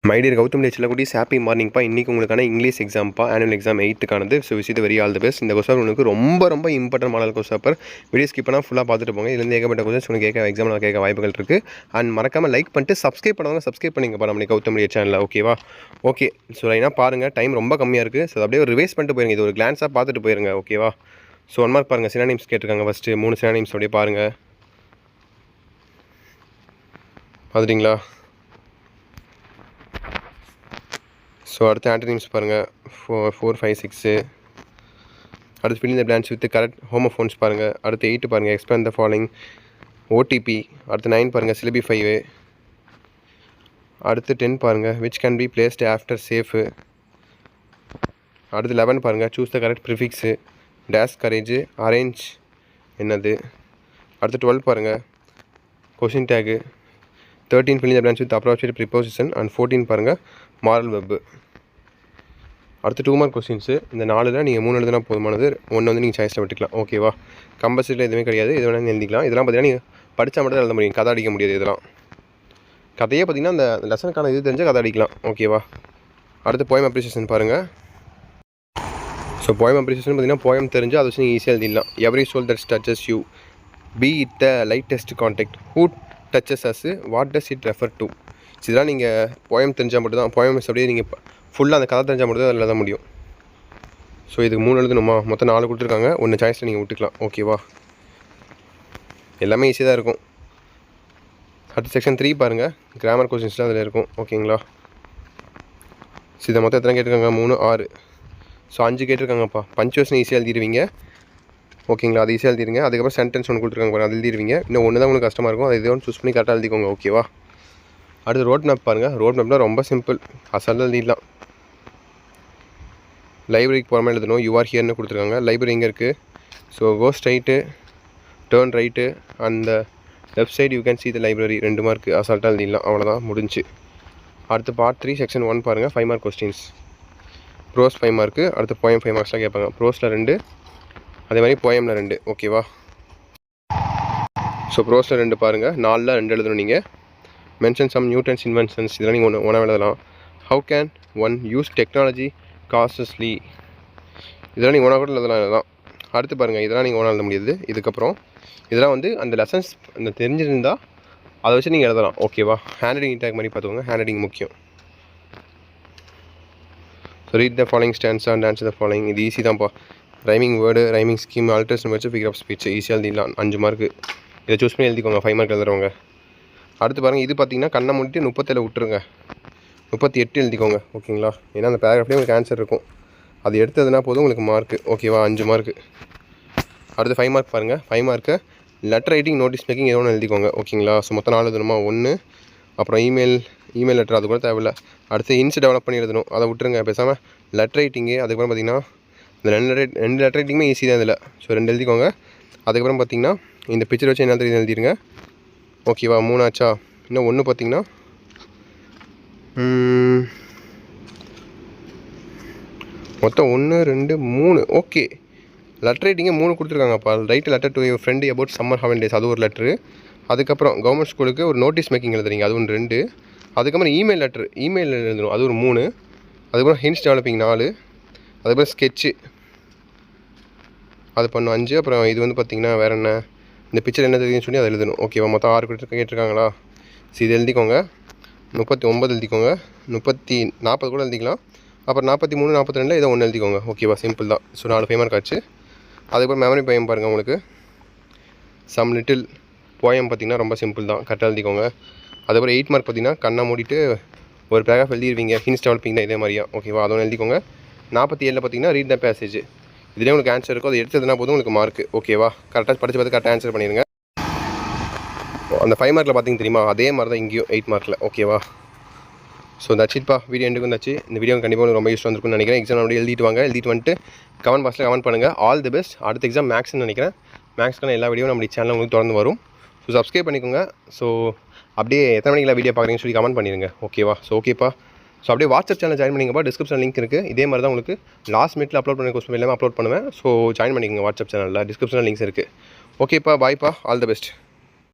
My dear Gautham செல்லக்குட்டி happy மார்னிங்ப்பா. இன்றைக்கி உங்களுக்கான இங்கிலீஷ் எக்ஸாம்ப்பா, ஆனுவல் எக்ஸாம் 8க்கானது. So visit very all the best. இந்த கொஸ்டின் உங்களுக்கு ரொம்ப இம்பார்ட்டன்ட் மாடல் கொஸ்டின். வீடியோ ஸ்கிப் பண்ணால் ஃபுல்லாக பார்த்துட்டு போங்க. இதுலேருந்து ஏகப்பட்ட கொஸ்டின்ஸ் உங்களுக்கு எக்ஸாமில் கேட்க வாய்ப்புகள் இருக்குது. அண்ட் மறக்காமல் லைக் பண்ணிட்டு சப்ஸ்கிரைப் பண்ணாமல் சப்ஸ்கிரைப் பண்ணிங்கப்பா நம்ம கௌதம் சேனலில். ஓகேவா? ஓகே. ஸோ லைனாக பாருங்கள், டைம் ரொம்ப கம்மியாக இருக்குது. ஸோ அப்படியே ஒரு ரிவைஸ் பண்ணிட்டு போயிருங்க. இது ஒரு கிளான்ஸாக பார்த்துட்டு போயிருங்க. ஓகேவா? ஸோ 1 மார்க் பாருங்கள். சினானிம்ஸ் கேட்டிருக்காங்க. ஃபஸ்ட்டு 3 சினானிம்ஸ் அப்படியே பாருங்கள். பார்த்துட்டிங்களா? ஸோ அடுத்து ஆன்டனிம்ஸ் பாருங்கள். 4, 5, 6. அடுத்து fill in the blanks with correct homophones பாருங்கள். அடுத்து 8 பாருங்கள். Explain the following OTP. அடுத்து 9 பாருங்கள். சிலிபி 5. அடுத்து 10 பாருங்கள். Which can be placed after safe. அடுத்து 11 பாருங்கள். Choose the correct prefix. Dash courage arrange என்னது. அடுத்து 12 பாருங்கள். Question tag. 13 fill in the blanks with appropriate preposition. And 14 பாருங்கள். மாரல் வெப்பு. அடுத்து 2 மார்க் கொஸ்டின்ஸு. இந்த 4ல் நீங்கள் 3 எழுதுனா போதுமானது. 1 வந்து நீங்கள் சாய்ஸில் விட்டுக்கலாம். ஓகேவா? கம்பல்சரியில் எதுவுமே கிடையாது. இது வேணால் எழுதிக்கலாம். இதெல்லாம் பார்த்தீங்கன்னா நீங்கள் படித்தா மட்டும் எழுத முடியும். கதை அடிக்க முடியாது. இதெல்லாம் கதையே பார்த்தீங்கன்னா அந்த லெசனுக்கான இது தெரிஞ்சால் கதை அடிக்கலாம். ஓகேவா? அடுத்து போயம் அப்ரிசியேஷன் பாருங்கள். ஸோ போயம் அப்ரிசியேஷன் பார்த்தீங்கன்னா போயம் தெரிஞ்சு அதை வச்சு நீங்கள் ஈஸியாக எழுதிடலாம். Every soul that touches you be it the lightest contact who touches us what does it refer to. இதெல்லாம் நீங்கள் போயம் தெரிஞ்சால் மட்டும் தான், போயம்ஸ் அப்படியே நீங்கள் ஃபுல்லாக அந்த கதை தெரிஞ்சால் மட்டும் தான் அதில் எழுத முடியும். ஸோ இதுக்கு 3 எழுதணுமா? மொத்தம் 4 கொடுத்துருக்காங்க. 1 சாய்ஸில் நீங்கள் விட்டுக்கலாம். ஓகேவா? எல்லாமே ஈஸியாக தான் இருக்கும். அடுத்து செக்ஷன் 3 பாருங்கள். கிராமர் கொஸ்டின்ஸ்லாம் அதில் இருக்கும். ஓகேங்களா? ஸோ இதை மொத்தம் எத்தனை கேட்டிருக்காங்க? 3, 6. ஸோ 5 கேட்டிருக்காங்கப்பா. பஞ்சுவேஷன் ஈஸியாக எழுதிடுவீங்க. ஓகேங்களா? அது ஈஸியாக எழுதிடுங்க. அதுக்கப்புறம் சென்டென்ஸ் ஒன்று கொடுத்துருக்காங்க பாருங்கள், அது எழுதிடுவீங்க. இன்னும் ஒன்று தான் உங்களுக்கு கஷ்டமாக இருக்கும். அது எதுவும் சூஸ் பண்ணி கரெக்டாக எழுதிக்கோங்க. ஓகேவா? அடுத்து ரோட் மேப் பாருங்கள். ரோட் மேப்னால் ரொம்ப சிம்பிள், அசால்ட்டாக எழுதிடலாம். லைப்ரரிக்கு போகிற மாதிரி எழுதணும். யூஆர் ஹியர்னு கொடுத்துருக்காங்க. லைப்ரரி எங்கே இருக்குது? So go straight, turn right, அந்த left side you can see the library. 2 mark அசால்ட்டாக எழுதிடலாம். அவ்வளோதான், முடிஞ்சு. அடுத்து பார்ட் 3 செக்ஷன் 1 பாருங்கள். 5 மார்க் கொஸ்டின்ஸ். Prose 5 mark. அடுத்து போயம் 5 மார்க்ஸ்லாம் கேட்பாங்க. ப்ரோஸில் 2, அதே மாதிரி போயமில் 2. ஓகேவா? ஸோ ப்ரோஸில் 2 பாருங்கள். 4ல் 2 எழுதணும் நீங்கள். Mention some Newton's inventions. இதெல்லாம் நீங்கள் ஒன்றா எழுதலாம். How can one use technology cautiously. இதெல்லாம் நீங்கள் ஒன்றா கூட எழுதலாம். அடுத்து பாருங்கள், இதெல்லாம் நீங்கள் ஒன்றா எழுத முடியாது. இதுக்கப்புறம் இதெல்லாம் வந்து அந்த லெசன்ஸ் அந்த தெரிஞ்சிருந்தால் அதை வச்சு நீங்கள் எழுதலாம். ஓகேவா? ஹேண்ட் ரைட்டிங் டேக் மாதிரி பார்த்துக்கோங்க. ஹேண்ட் ரைட்டிங் முக்கியம். So read the following stance and answer the following. இது ஈஸி தான்ப்பா. Rhyming word, rhyming scheme, alteration வச்சு ஃபிகர் ஆஃப் ஸ்பீச் ஈஸியாக எழுதிடலாம். 5 மார்க்கு. இதை சூஸ் பண்ணி எழுதிக்கோங்க 5 மார்க் எழுதுறவங்க. அடுத்து பாருங்கள், இது பார்த்தீங்கன்னா கண்ணை மூடிட்டு 37 விட்டுருங்க. 38 எழுதிக்கோங்க. ஓகேங்களா? ஏன்னா அந்த பேராகிராஃப்லேயே உங்களுக்கு ஆன்சர் இருக்கும். அது எடுத்ததுனா போதும் உங்களுக்கு மார்க்கு. ஓகேவா? 5 மார்க்கு. அடுத்து 5 மார்க் பாருங்கள். 5 mark letter writing, notice making ஏதோ ஒன்று எழுதிக்கோங்க. ஓகேங்களா? ஸோ மொத்தம் 4 எழுதணுமா? 1. அப்புறம் இமெயில் லெட்டர், அது கூட தேவையில்லை. அடுத்து இன்ஸ் டெவலப் பண்ணி எழுதணும். அதை விட்டுருங்க. பேசாமல் லெட்டர் ரைட்டிங்கு. அதுக்கப்புறம் பார்த்தீங்கன்னா இந்த 2 லெட்டர் ரைட்டிங்குமே ஈஸி தான் இதில். ஸோ 2 எழுதிக்கோங்க. அதுக்கப்புறம் பார்த்தீங்கன்னா இந்த பிக்சர் வச்சு என்ன தெரியுது எழுதிருங்க. ஓகேவா? 3 ஆச்சா? இன்னும் 1 பார்த்தீங்கன்னா மொத்தம் 1, 2, 3. ஓகே. லெட்டர் ரைட்டிங்கே 3 கொடுத்துருக்காங்கப்பா. Write letter to your friend about summer holidays, அது ஒரு லெட்ரு. அதுக்கப்புறம் கவர்மெண்ட் ஸ்கூலுக்கு ஒரு நோட்டீஸ் மேக்கிங் எழுதுறீங்க, அது ஒன்று 2. அதுக்கப்புறம் இமெயில் லெட்ரு, இமெயில் எழுதணும், அது ஒரு 3. அதுக்கப்புறம் ஹின்ஸ் டெவலப்பிங் 4. அதுக்கப்புறம் ஸ்கெட்சு அது பண்ணும் 5. அப்புறம் இது வந்து பார்த்திங்கன்னா வேறு என்ன, இந்த பிக்சர் என்ன தெரியுதுன்னு சொல்லி அதை எழுதணும். ஓகேவா? மொத்தம் 6 கேட்டிருக்காங்களா? ஸோ இது எழுதிக்கோங்க. 39 எழுதிக்கோங்க. 40 கூட எழுதிக்கலாம். அப்புறம் 43, 42 இதை 1 எழுதிக்கோங்க. ஓகேவா? சிம்பிள் தான். ஸோ 4 5 மார்க் ஆச்சு. அதுக்கப்புறம் மெமரி போயம் பாருங்கள். உங்களுக்கு சம் லிட்டில் போயம் பார்த்திங்கன்னா ரொம்ப சிம்பிள் தான், கரெக்டாக எழுதிக்கோங்க. அதுக்கப்புறம் 8 மார்க் பார்த்திங்கன்னா கண்ணை மூடிட்டு ஒரு பேராகிராஃப் எழுதிடுவீங்க. ஹின்ஸ் டெவலப்பிங் தான் இதே மாதிரியா. ஓகேவா? அதை ஒன்று எழுதிக்கோங்க. 47 பார்த்திங்கன்னா ரீட் த பேசேஜ். இதிலே உங்களுக்கு ஆன்சர் இருக்கும். அது எடுத்ததுனா போதும் உங்களுக்கு மார்க்கு. ஓகேவா? கரெக்டாக படித்து பார்த்து கரெக்டாக ஆன்சர் பண்ணிடுங்க. அந்த 5 மார்க்கில் பார்த்திங்க தெரியுமா, அதே மாதிரி தான் இங்கேயும் 8 மார்க்கில். ஓகேவா? ஸோ தட்ஸ்இட்ப்பா. வீடியோ எண்டுக்கு வந்தாச்சு. இந்த வீடியோ கண்டிப்பாக உங்களுக்கு ரொம்ப யூஸ்ஃபுல்லாக இருக்கும்னு நினைக்கிறேன். எக்ஸாம் அப்படியே எழுதிட்டு வாங்க. எழுதிட்டு வந்துட்டு கமெண்ட் பாக்ஸில் கமெண்ட் பண்ணுங்கள். All the best. அடுத்த எக்ஸாம் மேக்ஸ்ன்னு நினைக்கிறேன். மேக்ஸ்க்கான எல்லா வீடியோ நம்ம சேனலில் உங்களுக்கு தொடர்ந்து வரும். ஸோ சப்ஸ்கிரைப் பண்ணிக்கோங்க. ஸோ அப்படியே எத்தனை மணிக்கெல்லாம் வீடியோ பார்க்குறீங்கன்னு சொல்லி கமெண்ட் பண்ணிடுங்க. ஓகேவா? ஸோ ஓகேப்பா. ஸோ அப்படியே வாட்ஸ்அப் சேனல் ஜாயின் பண்ணிங்கப்பா. டிஸ்கிரிப்ஷன் லிங்க் இருக்குது. இதே மாதிரி தான் உங்களுக்கு லாஸ்ட் மினிட்ல அப்லோட் பண்ண கொஸ்டின் எல்லாமே அப்லோட் பண்ணுவேன். ஸோ ஜாயின் பண்ணிக்கோங்க வாட்ஸ்அப் சேனலில். டிஸ்கிரிப்ஷனில் லிங்க்ஸ் இருக்குது. ஓகேப்பா. பாய்ப்பா. All the best.